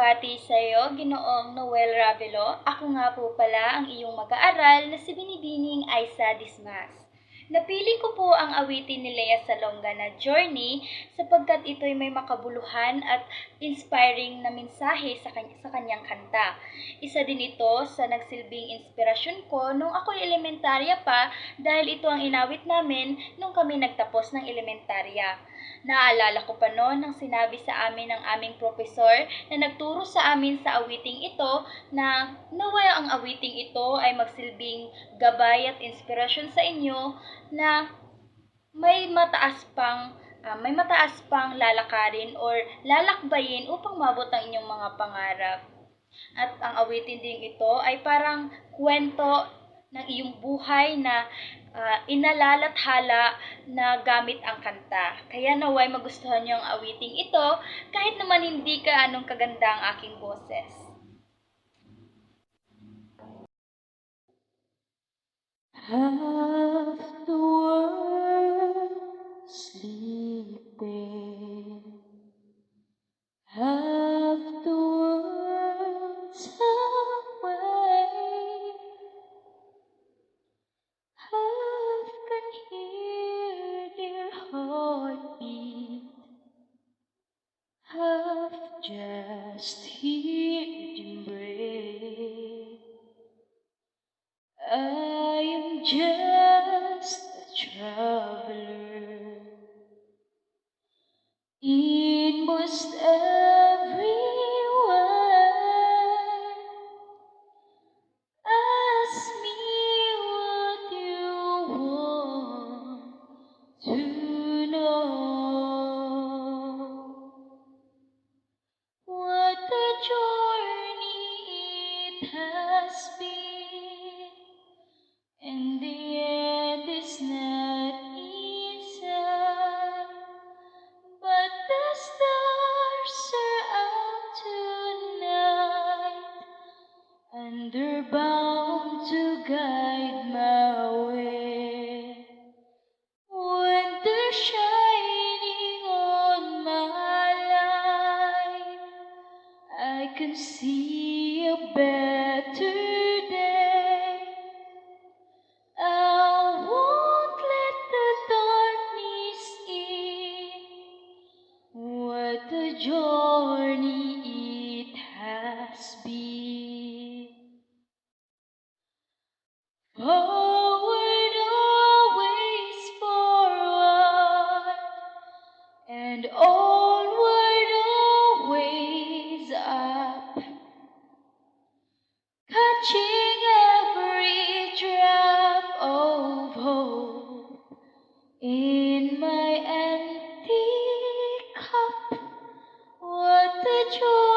pagbabati sa iyo, Ginoong Noel Ravelo. Ako nga po pala ang iyong mag-aaral na si Binibining Aisa Dismas. Napili ko po ang awitin ni Lea Salonga na Journey sapagkat ito'y may makabuluhan at inspiring na mensahe sa kanyang kanta. Isa din ito sa nagsilbing inspirasyon ko nung ako'y elementarya pa dahil ito ang inawit namin nung kami nagtapos ng elementarya. Naalala ko pa noon nang sinabi sa amin ng aming profesor na nagturo sa amin sa awiting ito na naway ang awiting ito ay magsilbing gabay at inspirasyon sa inyo na may mataas pang lalakarin or lalakbayin upang mabot ang inyong mga pangarap. At ang awitin din ito ay parang kwento ng iyong buhay na inalalathala na gamit ang kanta. Kaya naway magustuhan niyo ang awiting ito kahit naman hindi ka anong kaganda ang aking boses. Half the world sleeping, half the world's awake, half can hear their heartbeat, half just hear them break. I am just a traveler in most everywhere. Ask me what you want to know. What a journey it has been. And the end is not easy, but the stars are out tonight, and they're bound to guide my way. When they're shining on my life, I can see a better day. I won't let the darkness in. What a journey it has been. Forward, always forward, and onward, always up, catching every drop of hope in my empty cup. What a joy.